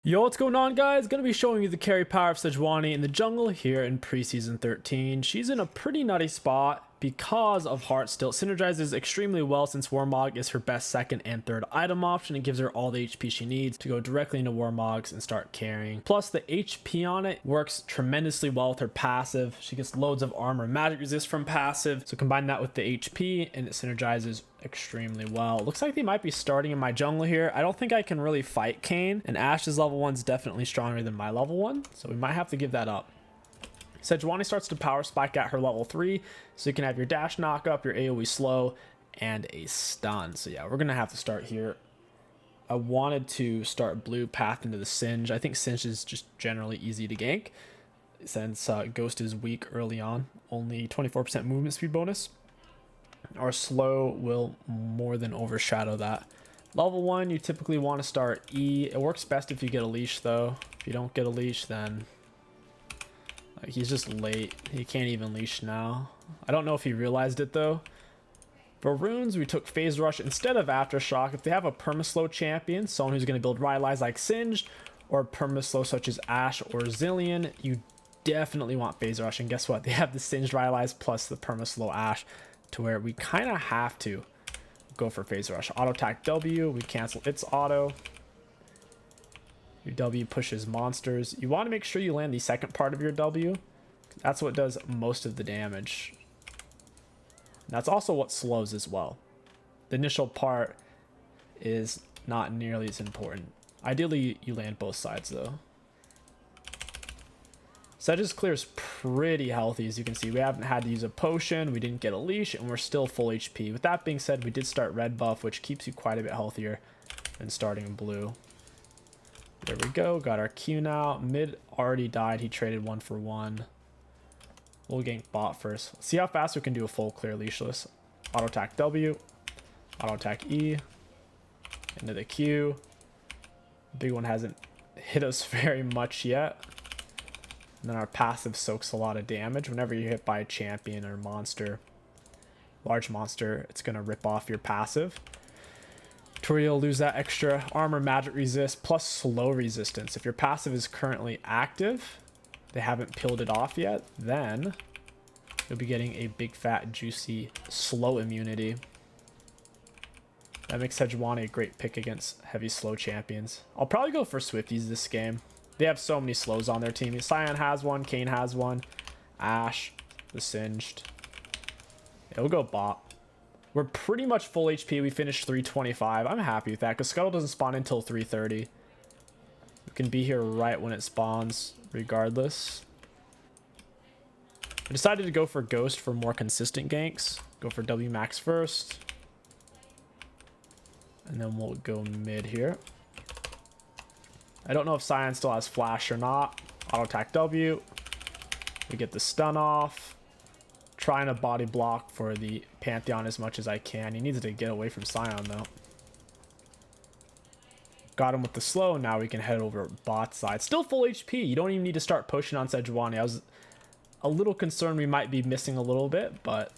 Yo, what's going on, guys? Gonna be showing you the carry power of Sejuani in the jungle here in preseason 13. She's in a pretty nutty spot because of Heartstill. Synergizes extremely well since Warmog is her best second and third item option. It gives her all the HP she needs to go directly into Warmogs and start carrying. Plus, the HP on it works tremendously well with her passive. She gets loads of armor and magic resist from passive. So combine that with the HP and it synergizes extremely well. Looks like they might be starting in my jungle here. I don't think I can really fight Kayn, and Ashe's level 1's definitely stronger than my level 1, so we might have to give that up. Sejuani starts to power spike at her level 3, so you can have your dash knock up, your AoE slow, and a stun. So yeah, we're gonna have to start here. I wanted to start blue path into the Singe. I think Singe is just generally easy to gank since Ghost is weak early on, only 24% movement speed bonus. Our slow will more than overshadow that. Level 1, you typically want to start E. It works best if you get a leash, though. If you don't get a leash, then he's just late. He can't even leash now. I don't know if he realized it, though. For runes, we took Phase Rush instead of Aftershock. If they have a permaslow champion, someone who's going to build Rylai's like Singed, or permaslow such as Ashe or Zilean, you definitely want Phase Rush. And guess what? They have the Singed Rylai's plus the permaslow Ashe, to where we kind of have to go for Phase Rush. Auto attack W, we cancel its auto. Your W pushes monsters. You want to make sure you land the second part of your W. That's what does most of the damage. That's also what slows as well. The initial part is not nearly as important. Ideally, you land both sides though. Sedge's clear is pretty healthy, as you can see. We haven't had to use a potion, we didn't get a leash, and we're still full HP. With that being said, we did start red buff, which keeps you quite a bit healthier than starting in blue. There we go, got our Q now. Mid already died, he traded 1 for 1. We'll gank bot first. See how fast we can do a full clear leashless. Auto attack W, auto attack E, into the Q. Big one hasn't hit us very much yet. And then our passive soaks a lot of damage. Whenever you're hit by a champion or monster, large monster, it's going to rip off your passive. To where you'll lose that extra armor, magic resist, plus slow resistance. If your passive is currently active, they haven't peeled it off yet, then you'll be getting a big, fat, juicy, slow immunity. That makes Sejuani a great pick against heavy slow champions. I'll probably go for Swifties this game. They have so many slows on their team. Sion has one, Kayn has one, Ashe, the Singed. Yeah, we'll go bot. We're pretty much full HP. We finished 325. I'm happy with that because Scuttle doesn't spawn until 330. We can be here right when it spawns regardless. I decided to go for Ghost for more consistent ganks. Go for W max first. And then we'll go mid here. I don't know if Sion still has flash or not. Auto attack W. We get the stun off. Trying to body block for the Pantheon as much as I can. He needs to get away from Sion though. Got him with the slow. Now we can head over bot side. Still full HP. You don't even need to start pushing on Sejuani. I was a little concerned we might be missing a little bit, but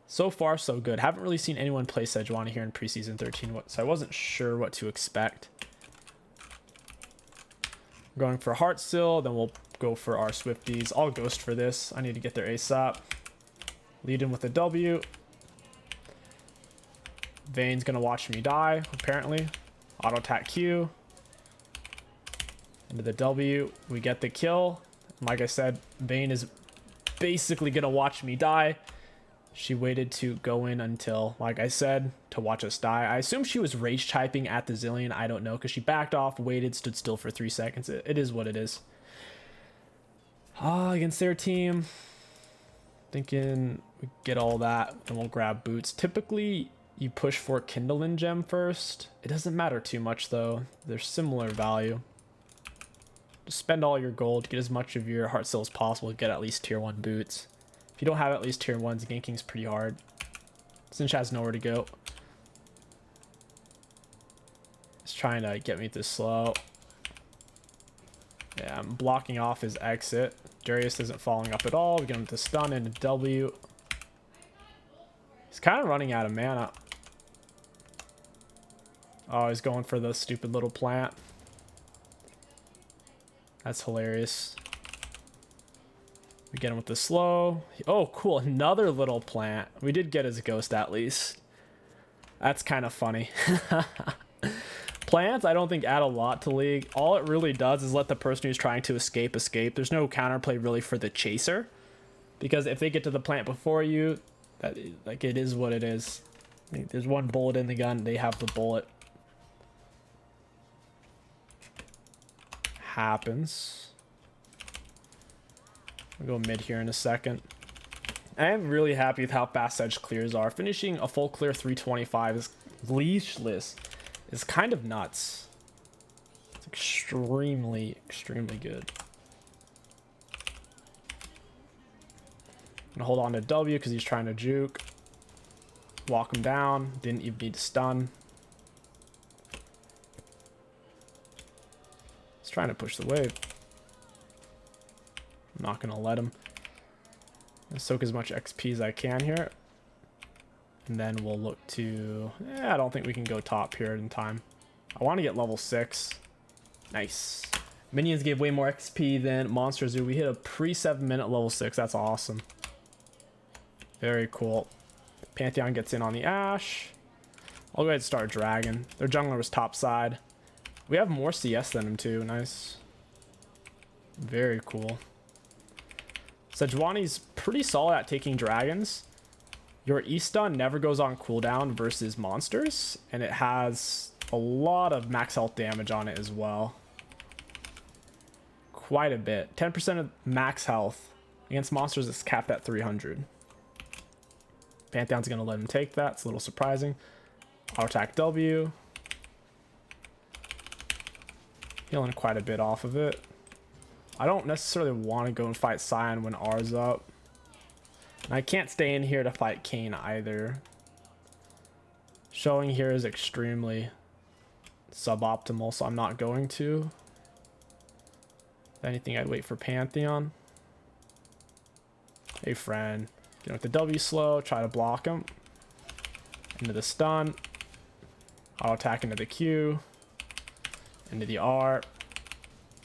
so far so good. Haven't really seen anyone play Sejuani here in preseason 13, so I wasn't sure what to expect. Going for Heartstill, then we'll go for our Swifties. I'll Ghost for this. I need to get there ASAP. Lead in with a W. Vayne's gonna watch me die, apparently. Auto attack Q. Into the W. We get the kill. Like I said, Vayne is basically gonna watch me die. She waited to go in until, like I said, to watch us die. I assume she was rage typing at the Zilean. I don't know, because she backed off, waited, stood still for 3 seconds. It is what it is. Against their team, thinking we get all that, and we'll grab boots. Typically, you push for Kindling Gem first. It doesn't matter too much, though. They're similar value. Just spend all your gold, get as much of your Heartstill as possible, get at least tier 1 boots. If you don't have at least tier 1s, ganking's pretty hard. Sinch has nowhere to go. He's trying to get me to slow. Yeah, I'm blocking off his exit. Darius isn't following up at all. We get him to stun into W. He's kind of running out of mana. Oh, he's going for the stupid little plant. That's hilarious. We get him with the slow. Oh, cool. Another little plant. We did get his ghost at least. That's kind of funny. Plants, I don't think add a lot to League. All it really does is let the person who's trying to escape. There's no counterplay really for the chaser. Because if they get to the plant before you, like, it is what it is. I mean, there's one bullet in the gun. They have the bullet. Happens. We'll go mid here in a second. I am really happy with how fast Sedge clears are. Finishing a full clear 325 is leashless. Is kind of nuts. It's extremely, extremely good. I'm gonna hold on to W because he's trying to juke. Walk him down. Didn't even need to stun. He's trying to push the wave. I'm not gonna let him. I'll soak as much XP as I can here. And then we'll look to... I don't think we can go top here in time. I want to get level 6. Nice. Minions gave way more XP than monsters do. We hit a pre-7 minute level 6. That's awesome. Very cool. Pantheon gets in on the Ashe. I'll go ahead and start Dragon. Their jungler was top side. We have more CS than him too. Nice. Very cool. Sejuani's pretty solid at taking dragons. Your E-stun never goes on cooldown versus monsters, and it has a lot of max health damage on it as well. Quite a bit. 10% of max health against monsters is capped at 300. Pantheon's going to let him take that. It's a little surprising. Auto attack W. Healing quite a bit off of it. I don't necessarily want to go and fight Sion when R's up. And I can't stay in here to fight Kayn either. Showing here is extremely suboptimal, so I'm not going to. If anything, I'd wait for Pantheon. Hey, friend. Get with the W slow, try to block him. Into the stun. Auto attack into the Q. Into the R.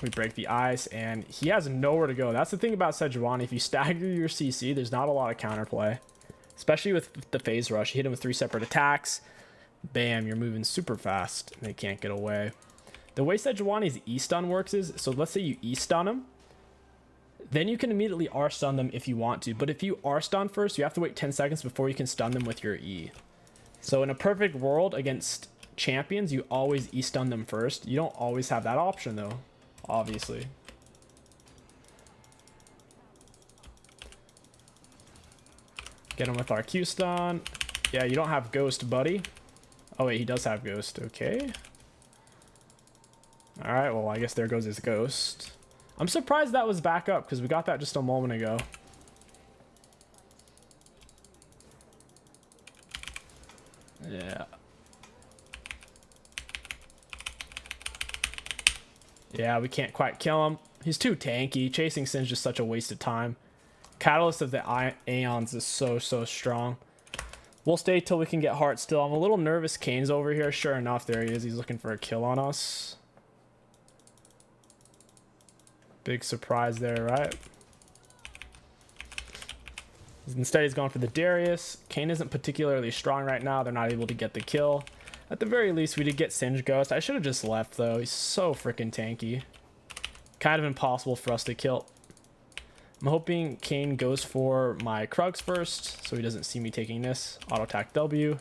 We break the ice, and he has nowhere to go. That's the thing about Sejuani. If you stagger your CC, there's not a lot of counterplay. Especially with the phase rush. You hit him with 3 separate attacks. Bam, you're moving super fast. And they can't get away. The way Sejuani's E-stun works is, so let's say you E-stun him. Then you can immediately R-stun them if you want to. But if you R-stun first, you have to wait 10 seconds before you can stun them with your E. So in a perfect world against champions, you always E-stun them first. You don't always have that option, though. Obviously. Get him with our Q stun. Yeah, you don't have Ghost, buddy. Oh, wait, he does have Ghost. Okay. Alright, well, I guess there goes his Ghost. I'm surprised that was back up, because we got that just a moment ago. Yeah. Yeah, we can't quite kill him. He's too tanky. Chasing Sin's just such a waste of time. Catalyst of the Aeons is so strong. We'll stay till we can get Heart still. I'm a little nervous Kayn's over here. Sure enough, there he is. He's looking for a kill on us. Big surprise there, right? Instead, he's going for the Darius. Kayn isn't particularly strong right now. They're not able to get the kill. At the very least, we did get Singe Ghost. I should have just left, though. He's so freaking tanky. Kind of impossible for us to kill. I'm hoping Kayn goes for my Krugs first, so he doesn't see me taking this. Auto attack W.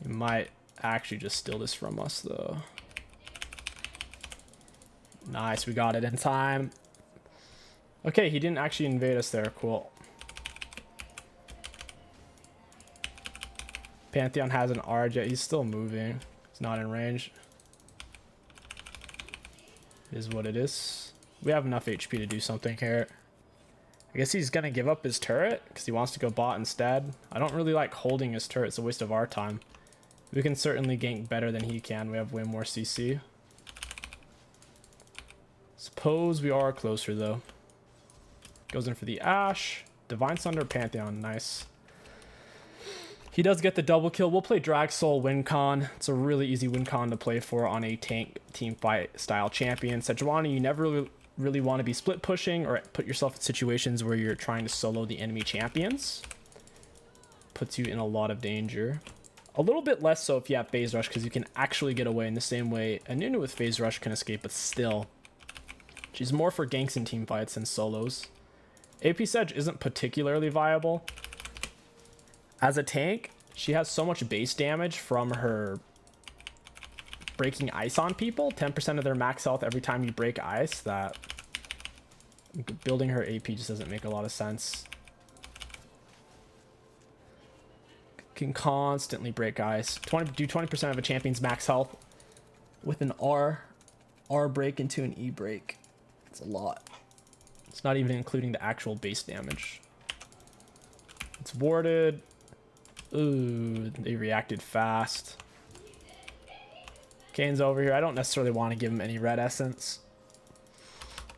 He might actually just steal this from us, though. Nice, we got it in time. Okay, he didn't actually invade us there. Cool. Pantheon has an RJ. He's still moving. He's not in range. It is what it is. We have enough HP to do something here. I guess he's going to give up his turret because he wants to go bot instead. I don't really like holding his turret. It's a waste of our time. We can certainly gank better than he can. We have way more CC. Suppose we are closer, though. Goes in for the Ashe. Divine Sunder, Pantheon. Nice. He does get the double kill. We'll play Drag Soul win con. It's a really easy win con to play for on a tank team fight style champion. Sejuani, you never really want to be split pushing or put yourself in situations where you're trying to solo the enemy champions. Puts you in a lot of danger. A little bit less so if you have phase rush, because you can actually get away in the same way a Nunu with phase rush can escape, but still. She's more for ganks and team fights than solos. AP Sedge isn't particularly viable. As a tank, she has so much base damage from her breaking ice on people, 10% of their max health every time you break ice, that building her AP just doesn't make a lot of sense. Can constantly break ice. Do 20% of a champion's max health with an R break into an E break. It's a lot. It's not even including the actual base damage. It's warded. Ooh, they reacted fast. Kane's over here. I don't necessarily want to give him any red essence.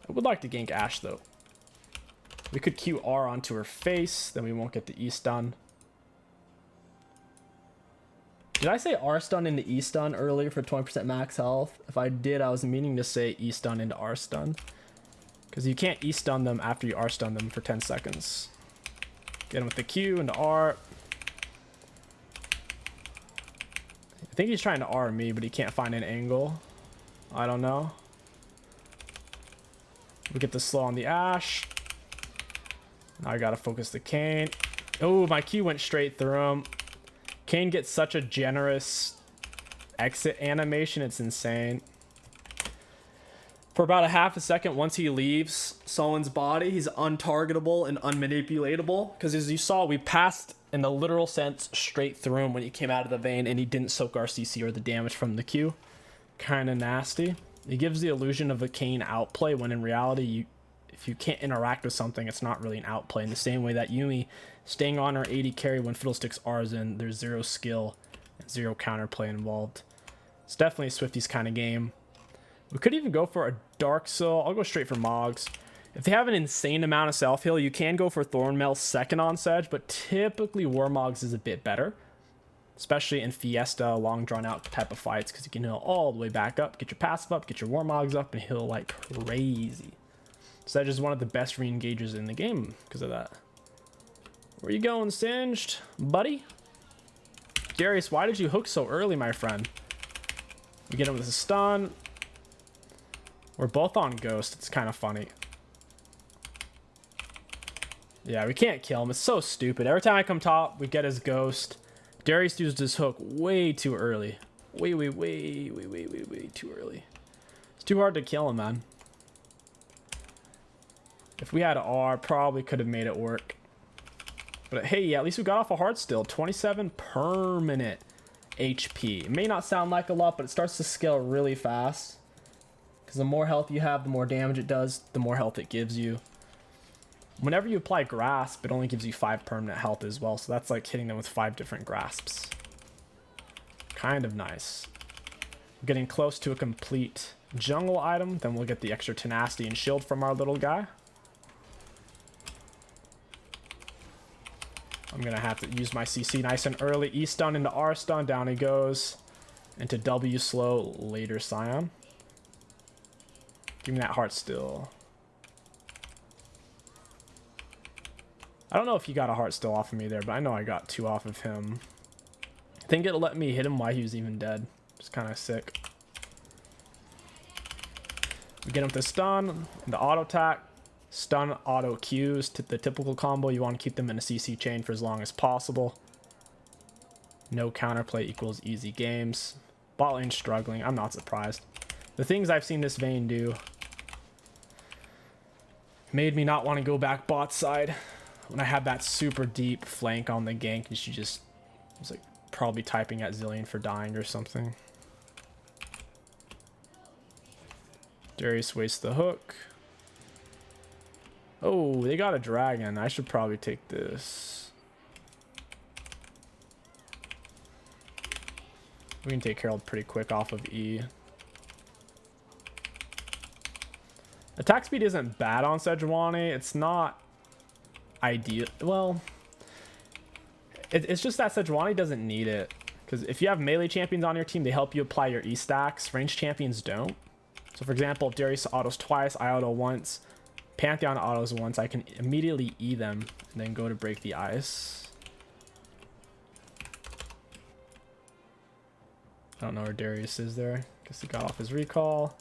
I would like to gank Ashe though. We could Q R onto her face, then we won't get the E stun. Did I say R stun into E stun earlier for 20% max health? If I did, I was meaning to say E stun into R stun. Because you can't E stun them after you R stun them for 10 seconds. Get him with the Q into R. I think he's trying to R me, but he can't find an angle. I don't know. We get the slow on the Ashe. Now I gotta focus the Kane. Oh, my Q went straight through him. Kane gets such a generous exit animation, it's insane. For about a half a second, once he leaves someone's body, he's untargetable and unmanipulatable. Because as you saw, we passed in the literal sense straight through him when he came out of the vein, and he didn't soak our CC or the damage from the Q. Kind of nasty. It gives the illusion of a Kane outplay, when in reality, if you can't interact with something, it's not really an outplay. In the same way that Yuumi staying on her 80 carry when Fiddlesticks R's in, there's zero skill and zero counterplay involved. It's definitely a Swifties kind of game. We could even go for a Dark Soul. I'll go straight for Moggs. If they have an insane amount of self-heal, you can go for Thornmail second on Sedge, but typically Warmogs is a bit better. Especially in Fiesta, long drawn-out type of fights, because you can heal all the way back up, get your passive up, get your Warmogs up, and heal like crazy. Sedge is one of the best re-engagers in the game because of that. Where you going, Singed, buddy? Darius, why did you hook so early, my friend? We get him with a stun. We're both on Ghost. It's kind of funny. Yeah, we can't kill him. It's so stupid. Every time I come top, we get his Ghost. Darius used his hook way too early. Way too early. It's too hard to kill him, man. If we had R, probably could have made it work. But hey, yeah, at least we got off a heart still. 27 permanent HP. It may not sound like a lot, but it starts to scale really fast. Because the more health you have, the more damage it does, the more health it gives you. Whenever you apply Grasp, it only gives you 5 permanent health as well. So that's like hitting them with 5 different Grasps. Kind of nice. Getting close to a complete jungle item. Then we'll get the extra tenacity and shield from our little guy. I'm going to have to use my CC nice and early. E stun into R stun. Down he goes. Into W slow later Scion. Give me that heart still. I don't know if he got a heart still off of me there, but I know I got 2 off of him. I think it'll let me hit him while he was even dead. It's kind of sick. We get him with the stun, the auto attack, stun, auto Qs, the typical combo. You want to keep them in a CC chain for as long as possible. No counterplay equals easy games. Bot lane struggling. I'm not surprised. The things I've seen this Vayne do made me not want to go back bot side. When I had that super deep flank on the gank, and she just was like probably typing at Zillion for dying or something. Darius wastes the hook. Oh, they got a dragon. I should probably take this. We can take Herald pretty quick off of E. Attack speed isn't bad on Sejuani. It's not ideal. Well, It's just that Sejuani doesn't need it. Because if you have melee champions on your team, they help you apply your E stacks. Ranged champions don't. So for example, if Darius autos twice, I auto once, Pantheon autos once, I can immediately E them and then go to break the ice. I don't know where Darius is there. Guess he got off his recall.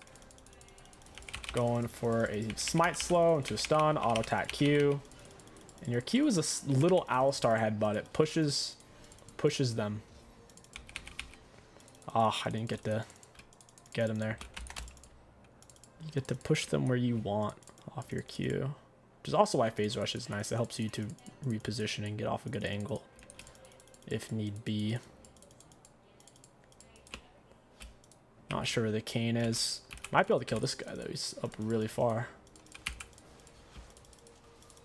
Going for a smite slow into a stun, auto attack Q. And your Q is a little Owlstar headbutt. It pushes them. Ah, I didn't get to get him there. You get to push them where you want off your Q. Which is also why phase rush is nice. It helps you to reposition and get off a good angle if need be. Not sure where the Kane is. Might be able to kill this guy though. He's up really far.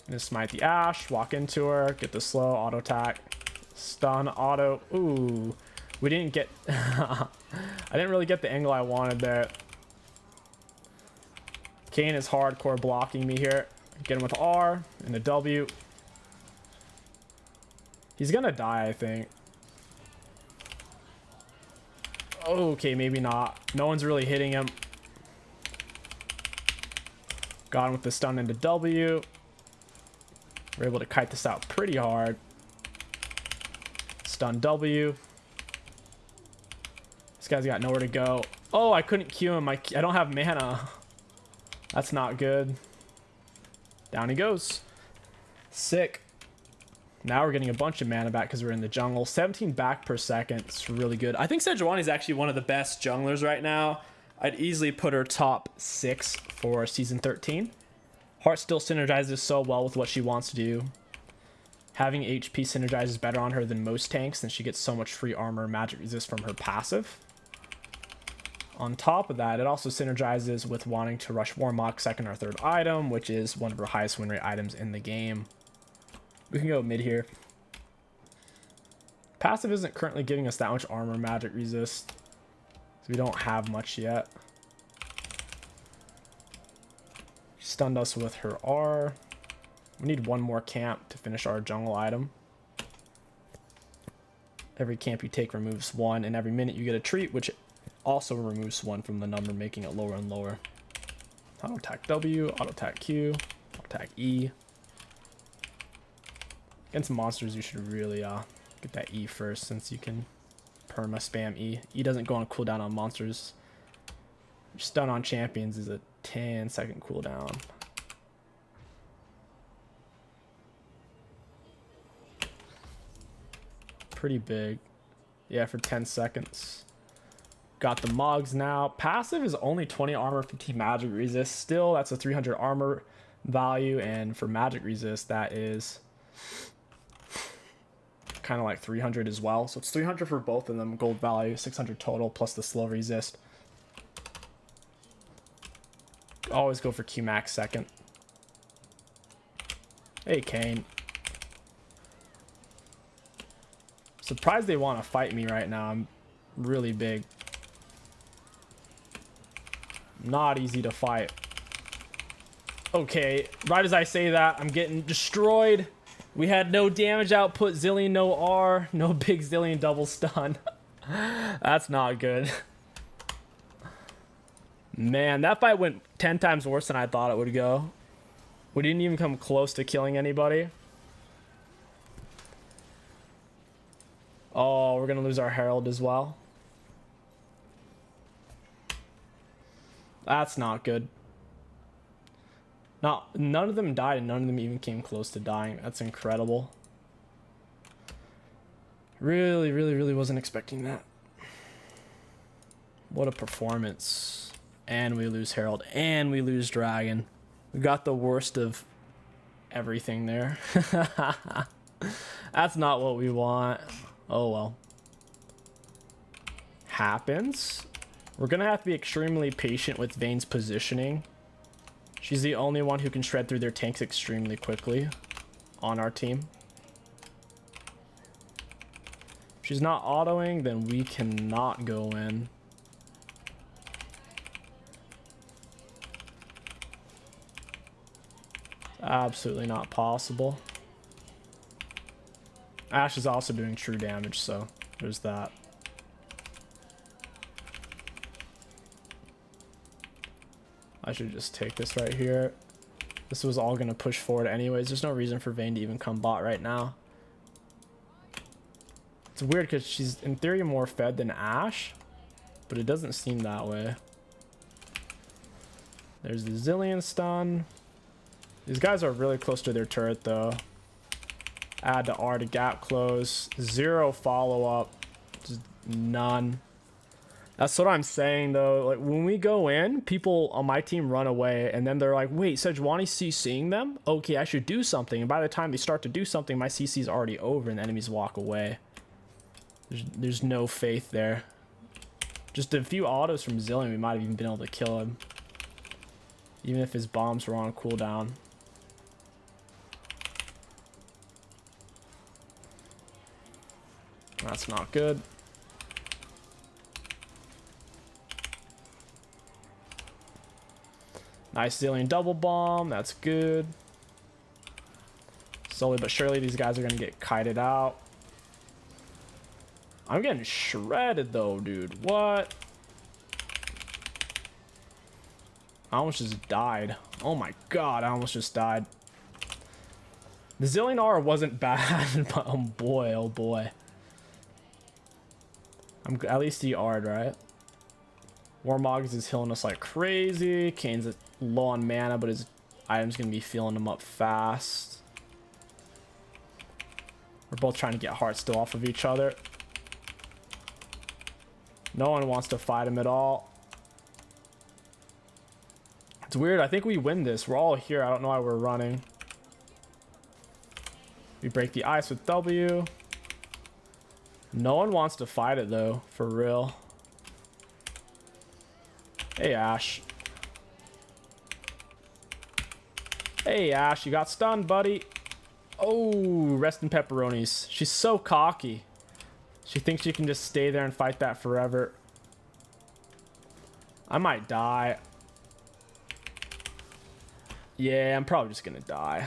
Gonna smite the Ash, walk into her, get the slow, auto attack, stun, auto. Ooh, we didn't get. I didn't really get the angle I wanted there. Kane is hardcore blocking me here. Get him with R and a W. He's gonna die, I think. Okay, maybe not. No one's really hitting him. Got him with the stun into W. We're able to kite this out pretty hard. Stun W. This guy's got nowhere to go. Oh, I couldn't Q him. I don't have mana. That's not good. Down he goes. Sick. Now we're getting a bunch of mana back because we're in the jungle. 17 back per second. It's really good. I think Sejuani is actually one of the best junglers right now. I'd easily put her top 6 for season 13. Heart still synergizes so well with what she wants to do. Having HP synergizes better on her than most tanks, and she gets so much free armor magic resist from her passive. On top of that, it also synergizes with wanting to rush Warmog second or third item, which is one of her highest win rate items in the game. We can go mid here. Passive isn't currently giving us that much armor magic resist, so we don't have much yet. She stunned us with her R. We need one more camp to finish our jungle item. Every camp you take removes 1, and every minute you get a treat, which also removes 1 from the number, making it lower and lower. Auto attack W, auto attack Q, auto attack E. Against monsters, you should really get that E first, since you can perma spam E. E doesn't go on cooldown on monsters. Stun on champions is a 10-second cooldown. Pretty big. Yeah, for 10 seconds. Got the Mogs now. Passive is only 20 armor, 15 magic resist. Still, that's a 300 armor value, and for magic resist, that is kind of like 300 as well. So it's 300 for both of them, gold value, 600 total, plus the slow resist. Always go for Q max second. Hey, Kane. Surprised they want to fight me right now. I'm really big. Not easy to fight. Okay, right as I say that, I'm getting destroyed. We had no damage output, Zillion no R, no big Zillion double stun. That's not good. Man, that fight went 10 times worse than I thought it would go. We didn't even come close to killing anybody. Oh, we're gonna lose our Herald as well. That's not good. None of them died, and none of them even came close to dying. That's incredible. Really, really, really wasn't expecting that. What a performance. And we lose Herald, and we lose Dragon. We got the worst of everything there. That's not what we want. Oh well. Happens. We're gonna have to be extremely patient with Vayne's positioning. She's the only one who can shred through their tanks extremely quickly on our team. If she's not autoing, then we cannot go in. Absolutely not possible. Ashe is also doing true damage, so there's that. I should just take this right here. This was all going to push forward anyways. There's no reason for Vayne to even come bot right now. It's weird because she's in theory more fed than Ashe, but it doesn't seem that way. There's the Zillion stun. These guys are really close to their turret though. Add to R to gap close. 0 follow-up. Just none. That's what I'm saying though. Like when we go in, people on my team run away and then they're like, wait, Sejuani CCing them? Okay, I should do something. And by the time they start to do something, my CC is already over and the enemies walk away. There's no faith there. Just a few autos from Zillion, we might have even been able to kill him. Even if his bombs were on cooldown. That's not good. Nice Zillion double bomb. That's good. Slowly but surely, these guys are going to get kited out. I'm getting shredded, though, dude. What? I almost just died. Oh, my God. I almost just died. The Zillion R wasn't bad, but oh, boy. Oh, boy. At least he R'd, right? Warmogs is healing us like crazy. Kane's low on mana, but his item's gonna be filling him up fast. We're both trying to get hearts still off of each other. No one wants to fight him at all. It's weird. I think we win this. We're all here. I don't know why we're running. We break the ice with W. No one wants to fight it though, for real. Hey, Ashe. Hey, Ashe, you got stunned, buddy. Oh, rest in pepperonis. She's so cocky. She thinks she can just stay there and fight that forever. I might die. Yeah, I'm probably just gonna die.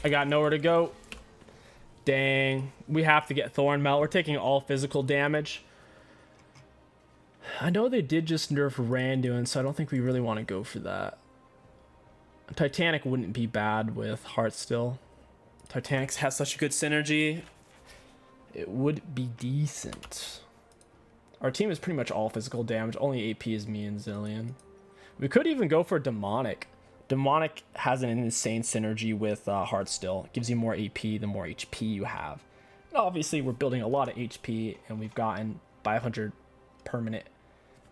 I got nowhere to go. Dang. We have to get Thorn Melt. We're taking all physical damage. I know they did just nerf Randuin, so I don't think we really want to go for that. Titanic wouldn't be bad with Heartstill. Titanic has such a good synergy. It would be decent. Our team is pretty much all physical damage. Only AP is me and Zillion. We could even go for Demonic. Demonic has an insane synergy with Heartstill. It gives you more AP the more HP you have. And obviously, we're building a lot of HP, and we've gotten 500 permanent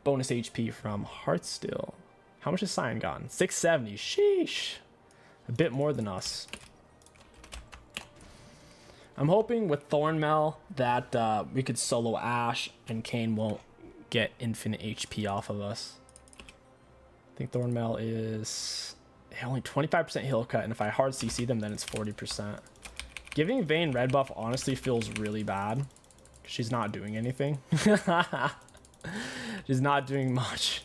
bonus HP from Heartstill. How much has Cyan gotten? 670. Sheesh. A bit more than us. I'm hoping with Thornmail that we could solo Ashe and Kane won't get infinite HP off of us. I think Thornmail is only 25% heal cut, and if I hard CC them, then it's 40%. Giving Vayne red buff honestly feels really bad. She's not doing anything. She's not doing much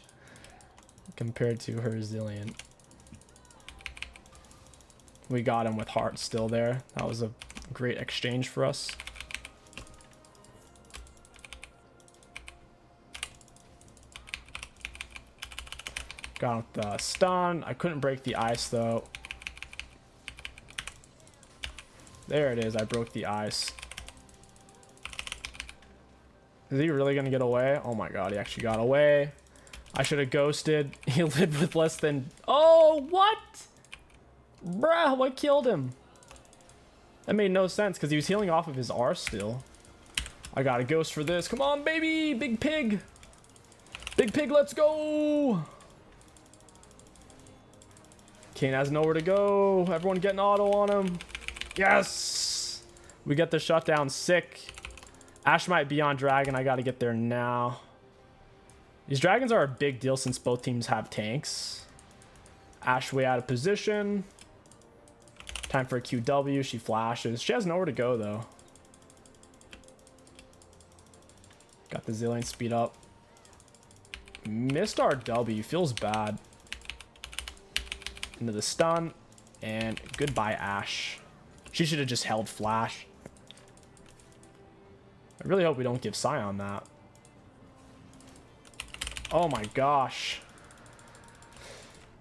compared to her Zillion. We got him with heart still there. That was a great exchange for us. Got the stun. I couldn't break the ice though. There it is. I broke the ice. Is he really gonna get away? Oh my god, he actually got away. I should have ghosted. He lived with less than... Oh, what? Bruh, what killed him? That made no sense because he was healing off of his R still. I got a ghost for this. Come on, baby. Big pig. Big pig, let's go. Kane has nowhere to go. Everyone getting auto on him. Yes. We get the shutdown. Sick. Ashe might be on dragon. I got to get there now. These dragons are a big deal since both teams have tanks. Ashe way out of position. Time for a QW. She flashes. She has nowhere to go, though. Got the Zillion speed up. Missed our W. Feels bad. Into the stun. And goodbye, Ashe. She should have just held flash. I really hope we don't give Scion that. Oh my gosh.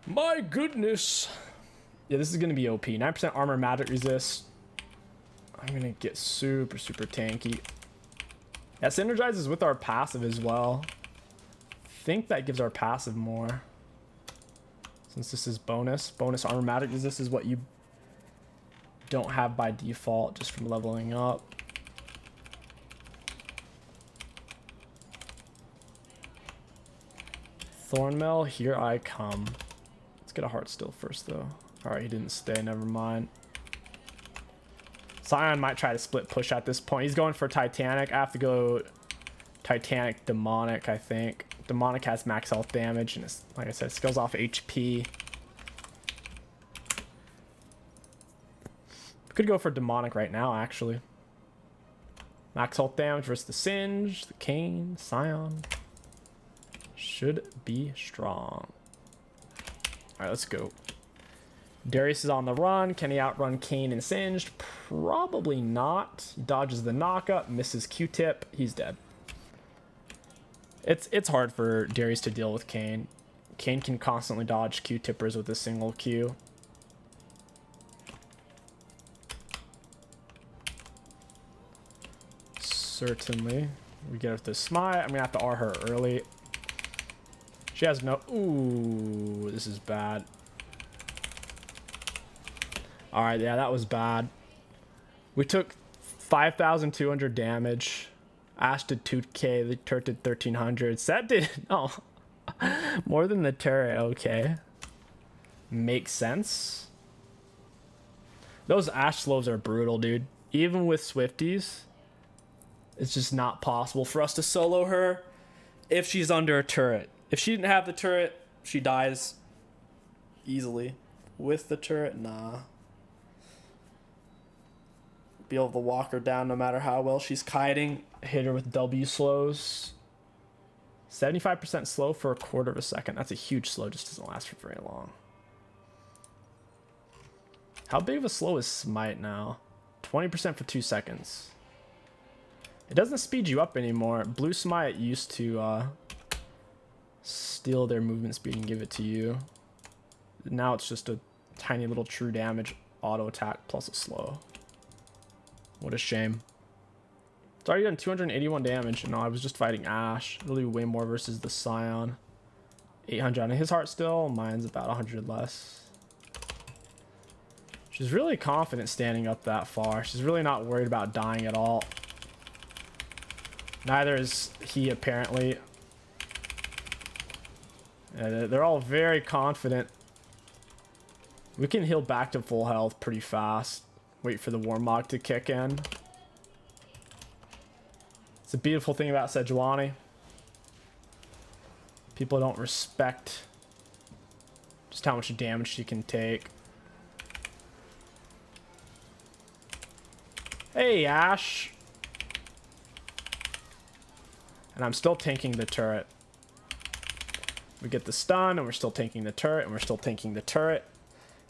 My goodness. Yeah, this is going to be OP. 9% armor, magic resist. I'm going to get super, super tanky. That synergizes with our passive as well. I think that gives our passive more. Since this is bonus. Bonus armor, magic resist is what you don't have by default just from leveling up. Thornmail, here I come. Let's get a heart still first though. Alright, he didn't stay, never mind. Scion might try to split push at this point. He's going for Titanic. I have to go Titanic Demonic, I think. Demonic has max health damage and it's, like I said, skills off HP. Could go for Demonic right now, actually. Max health damage versus the Singe, the Cane, Scion. Should be strong. Alright, let's go. Darius is on the run. Can he outrun Kane and Singed? Probably not. He dodges the knockup, misses Q-tip. He's dead. It's hard for Darius to deal with Kane. Kane can constantly dodge Q-tippers with a single Q. Certainly. We get with the smite. I'm gonna have to R her early. She has no... Ooh, this is bad. Alright, yeah, that was bad. We took 5,200 damage. Ash did 2k, the turret did 1,300. Set did... Oh. More than the turret, okay. Makes sense. Those Ash slows are brutal, dude. Even with Swifties, it's just not possible for us to solo her if she's under a turret. If she didn't have the turret, she dies easily. With the turret, nah. Be able to walk her down no matter how well she's kiting. Hit her with W slows. 75% slow for a quarter of a second. That's a huge slow, just doesn't last for very long. How big of a slow is Smite now? 20% for 2 seconds. It doesn't speed you up anymore. Blue Smite used to steal their movement speed and give it to you. Now it's just a tiny little true damage auto attack plus a slow. What a shame. It's already done 281 damage. No, I was just fighting Ash. It'll do way more versus the Scion. 800 on his heart still. Mine's about 100 less. She's really confident standing up that far. She's really not worried about dying at all. Neither is he, apparently. They're all very confident. We can heal back to full health pretty fast. Wait for the Warmog to kick in. It's a beautiful thing about Sejuani. People don't respect just how much damage she can take. Hey, Ash. And I'm still tanking the turret. We get the stun, and we're still tanking the turret, and we're still tanking the turret.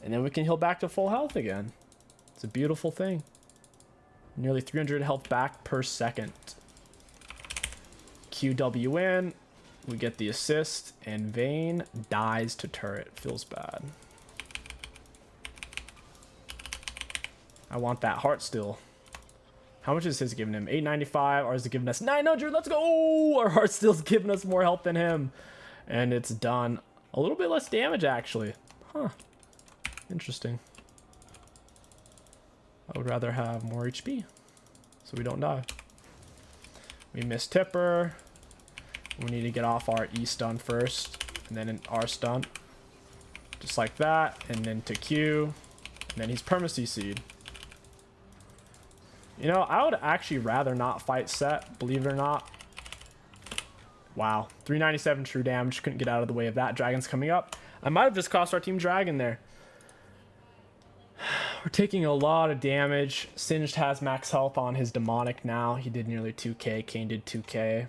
And then we can heal back to full health again. It's a beautiful thing. Nearly 300 health back per second. QW in. We get the assist, and Vayne dies to turret. Feels bad. I want that heart still. How much is his giving him? 895. Ours is giving us 900. Let's go. Our heart still's giving us more health than him. And it's done. A little bit less damage, actually. Huh. Interesting. I would rather have more HP so we don't die. We miss Tipper. We need to get off our E stun first, and then an R stun. Just like that, and then to Q, and then he's perma-CC'd. You know, I would actually rather not fight Set, believe it or not. Wow, 397 true damage, couldn't get out of the way of that. Dragon's coming up. I might have just cost our team Dragon there. We're taking a lot of damage. Singed has max health on his Demonic now. He did nearly 2k. Kane did 2k.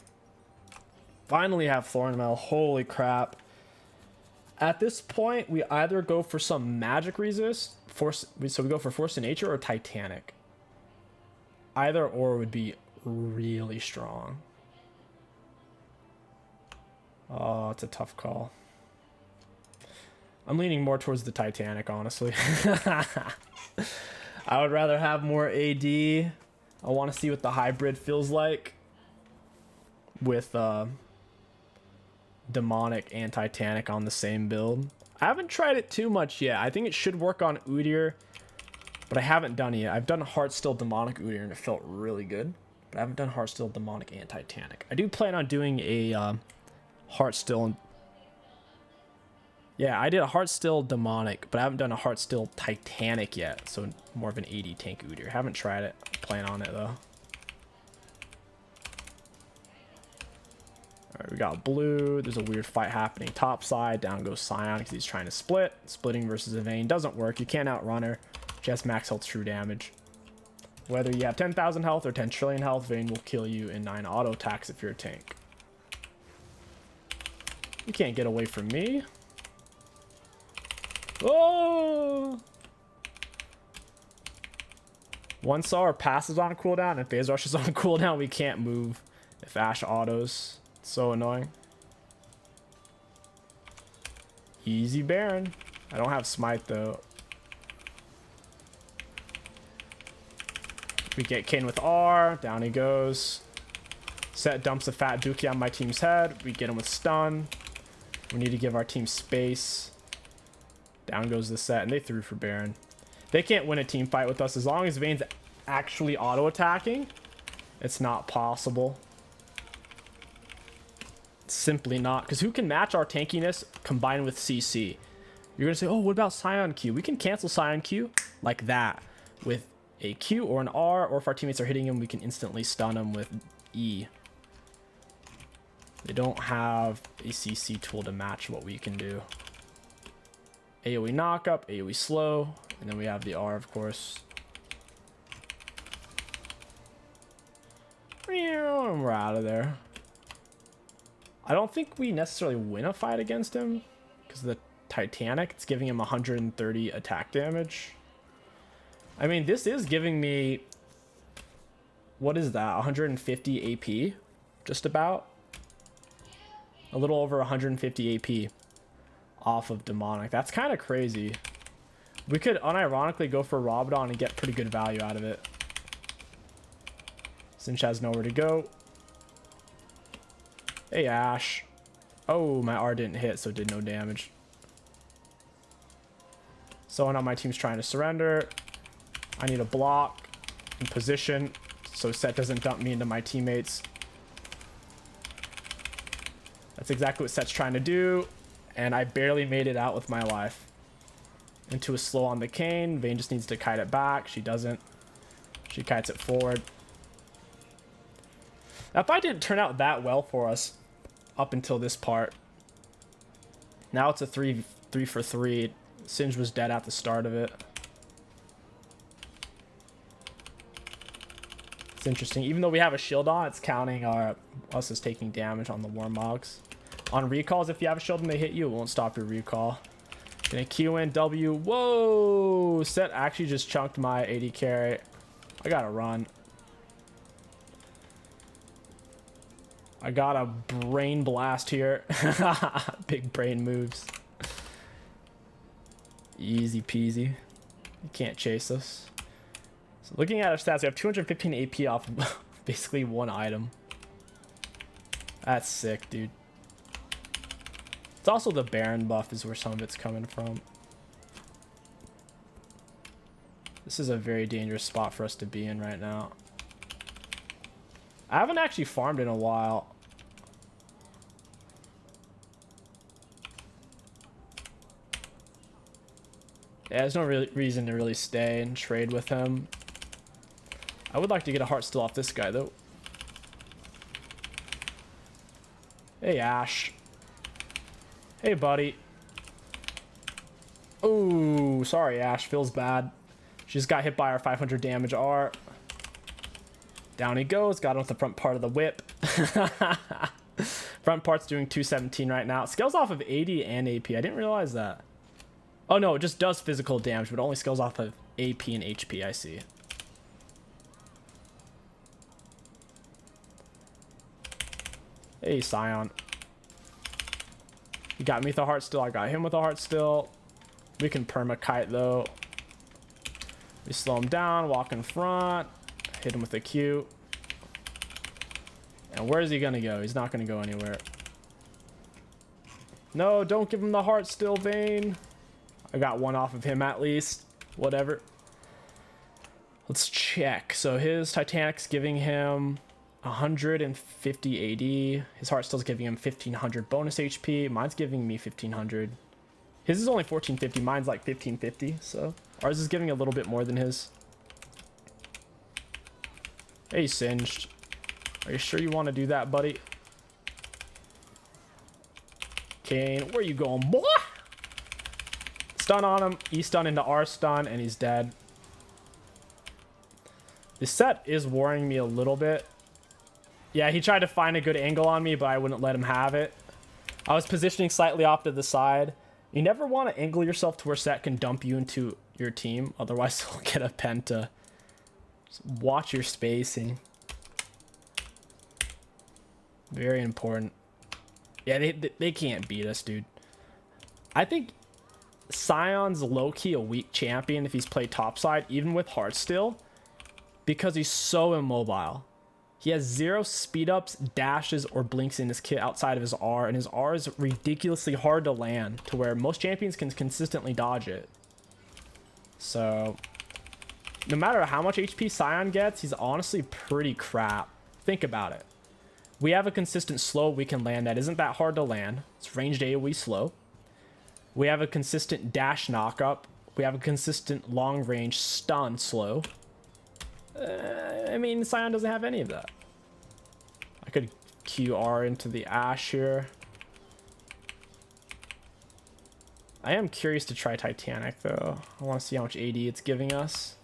Finally have Thornmail. Holy crap. At this point, we either go for some magic resist Force. So we go for Force of Nature or Titanic. Either or would be really strong. Oh, it's a tough call. I'm leaning more towards the Titanic, honestly. I would rather have more AD. I want to see what the hybrid feels like with Demonic and Titanic on the same build. I haven't tried it too much yet. I think it should work on Udyr, but I haven't done it yet. I've done Heartsteel Demonic Udyr and it felt really good, but I haven't done Heartsteel Demonic and Titanic. I do plan on doing a Heartsteel. Yeah, I did a Heartsteel Demonic, but I haven't done a Heartsteel Titanic yet, so more of an 80 tank Udyr. Haven't tried it. Plan on it though. Alright, we got blue. There's a weird fight happening top side. Down goes Scion because he's trying to split. Splitting versus a Vayne doesn't work. You can't outrun her. She has max health true damage. Whether you have 10,000 health or 10 trillion health, Vayne will kill you in 9 auto attacks if you're a tank. You can't get away from me. Oh! One Star passes on cooldown. If Phase Rush is on cooldown, we can't move. If Ashe autos. It's so annoying. Easy Baron. I don't have Smite though. We get Kayn with R. Down he goes. Set dumps a fat dookie on my team's head. We get him with stun. We need to give our team space. Down goes the set, and they threw for Baron. They can't win a team fight with us. As long as Vayne's actually auto-attacking, it's not possible. It's simply not. Because who can match our tankiness combined with CC? You're going to say, oh, what about Scion Q? We can cancel Scion Q like that with a Q or an R, or if our teammates are hitting him, we can instantly stun him with E. They don't have a CC tool to match what we can do. AoE knockup, AoE slow, and then we have the R, of course. And we're out of there. I don't think we necessarily win a fight against him because of the Titanic. It's giving him 130 attack damage. I mean, this is giving me, what is that, 150 AP, just about. A little over 150 AP off of Demonic. That's kind of crazy. We could unironically go for Rabadon and get pretty good value out of it. Sinch has nowhere to go. Hey, Ashe. Oh, my R didn't hit, so it did no damage. Someone on my team's trying to surrender. I need a block in position so Set doesn't dump me into my teammates. That's exactly what Set's trying to do, and I barely made it out with my life. Into a slow on the Kayn. Vayne just needs to kite it back. She doesn't. She kites it forward. That fight didn't turn out that well for us up until this part. Now it's a 3 for 3. Singe was dead at the start of it. It's interesting. Even though we have a shield on, it's counting us as taking damage on the Warmogs. On recalls, if you have a shield and they hit you, it won't stop your recall. Gonna Q in W. Whoa! Set actually just chunked my AD carry. I gotta run. I got a brain blast here. Big brain moves. Easy peasy. You can't chase us. So looking at our stats, we have 215 AP off of basically one item. That's sick, dude. It's also the Baron buff is where some of it's coming from. This is a very dangerous spot for us to be in right now. I haven't actually farmed in a while. Yeah, there's no reason to really stay and trade with him. I would like to get a heart still off this guy, though. Hey, Ashe. Hey, buddy. Oh, sorry, Ashe. Feels bad. She just got hit by our 500 damage R. Down he goes. Got him with the front part of the whip. Front part's doing 217 right now. Scales off of 80 and AP. I didn't realize that. Oh no, it just does physical damage, but only scales off of AP and HP, I see. Hey, Scion. He got me with a heart still. I got him with a heart still. We can perma-kite, though. We slow him down, walk in front, hit him with a Q. And where is he going to go? He's not going to go anywhere. No, don't give him the heart still, Vayne. I got one off of him at least. Whatever. Let's check. So his Titanic's giving him 150 AD. His heart still's giving him 1500 bonus HP. Mine's giving me 1500. His is only 1450. Mine's like 1550. So ours is giving a little bit more than his. Hey, Singed. Are you sure you want to do that, buddy? Kane, where you going, boy? Stun on him. E stun into R stun, and he's dead. This set is worrying me a little bit. Yeah, he tried to find a good angle on me, but I wouldn't let him have it. I was positioning slightly off to the side. You never want to angle yourself to where Set can dump you into your team. Otherwise, he'll get a penta. Just watch your spacing. Very important. Yeah, they can't beat us, dude. I think Sion's low-key a weak champion if he's played topside, even with heart still, because he's so immobile. He has 0 speed ups, dashes, or blinks in his kit outside of his R, and his R is ridiculously hard to land to where most champions can consistently dodge it. So, no matter how much HP Sion gets, he's honestly pretty crap. Think about it. We have a consistent slow we can land that isn't that hard to land. It's ranged AoE slow. We have a consistent dash knockup. We have a consistent long range stun slow. I mean, Sion doesn't have any of that. I could QR into the Ashe here. I am curious to try Titanic, though. I want to see how much AD it's giving us.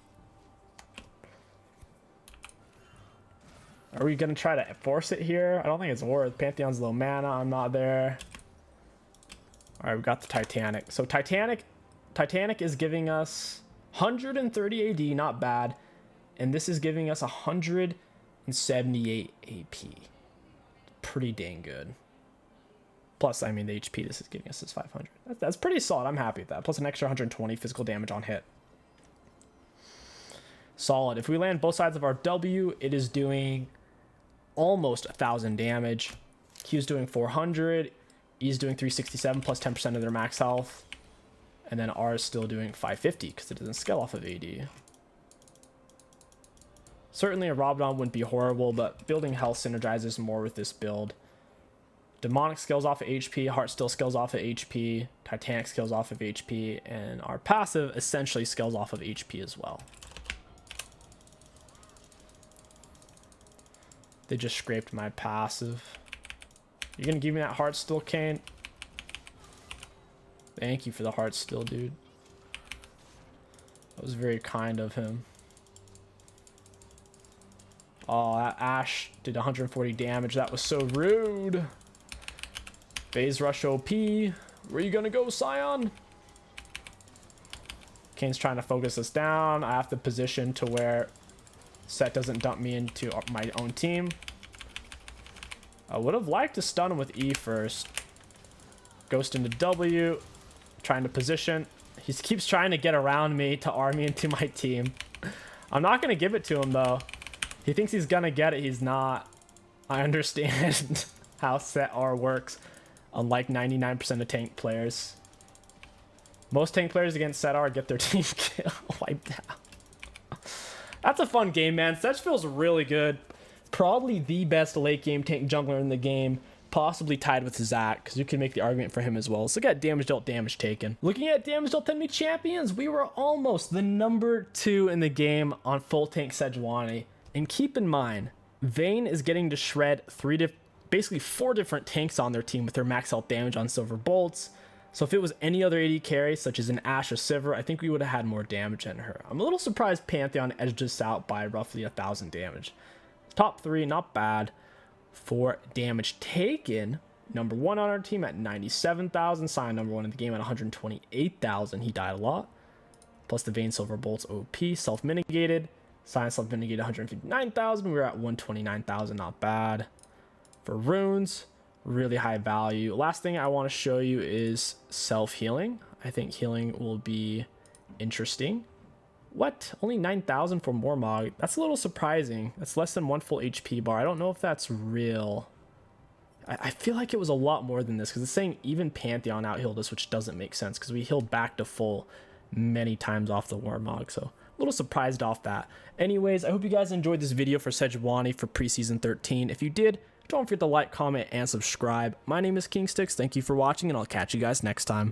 Are we going to try to force it here? I don't think it's worth. Pantheon's low mana. I'm not there. All right, we got the Titanic. So Titanic is giving us 130 AD, not bad. And this is giving us 178 AP. Pretty dang good. Plus, I mean, the HP this is giving us is 500. That's pretty solid. I'm happy with that. Plus an extra 120 physical damage on hit. Solid. If we land both sides of our W, it is doing almost 1,000 damage. Q's doing 400. E's doing 367 plus 10% of their max health. And then R is still doing 550 because it doesn't scale off of AD. Certainly a Rabadon wouldn't be horrible, but building health synergizes more with this build. Demonic scales off of HP, Heart still scales off of HP, Titanic scales off of HP, and our passive essentially scales off of HP as well. They just scraped my passive. You gonna give me that heart still, Kane? Thank you for the heart still, dude. That was very kind of him. Oh, that Ashe did 140 damage. That was so rude. Phase rush OP. Where are you gonna go, Sion? Kane's trying to focus us down. I have to position to where Set doesn't dump me into my own team. I would have liked to stun him with E first. Ghost into W. Trying to position. He keeps trying to get around me to R me into my team. I'm not going to give it to him, though. He thinks he's going to get it. He's not. I understand how Set R works, unlike 99% of tank players. Most tank players against Set R get their team kill wiped out. That's a fun game, man. Set feels really good. Probably the best late game tank jungler in the game. Possibly tied with Zac, because you can make the argument for him as well. So look at damage dealt, damage taken. Looking at damage dealt enemy champions, we were almost the #2 in the game on full tank Sejuani. And keep in mind, Vayne is getting to shred basically 4 different tanks on their team with their max health damage on silver bolts. So if it was any other AD carry, such as an Ashe or Sivir, I think we would have had more damage than her. I'm a little surprised Pantheon edged us out by roughly 1,000 damage. Top 3, not bad. For damage taken, number 1 on our team at 97,000. Sign number 1 in the game at 128,000. He died a lot. Plus the Vein Silver Bolt's OP. Self-mitigated. Sign self-mitigated 159,000. We're at 129,000. Not bad. For runes, really high value. Last thing I want to show you is self-healing. I think healing will be interesting. What? Only 9,000 for Mormog. That's a little surprising. That's less than 1 full HP bar. I don't know if that's real. I feel like it was a lot more than this because it's saying even Pantheon out-healed us, which doesn't make sense because we healed back to full many times off the Warmog. So a little surprised off that. Anyways, I hope you guys enjoyed this video for Sejuani for preseason 13. If you did, don't forget to like, comment, and subscribe. My name is Kingsticks. Thank you for watching, and I'll catch you guys next time.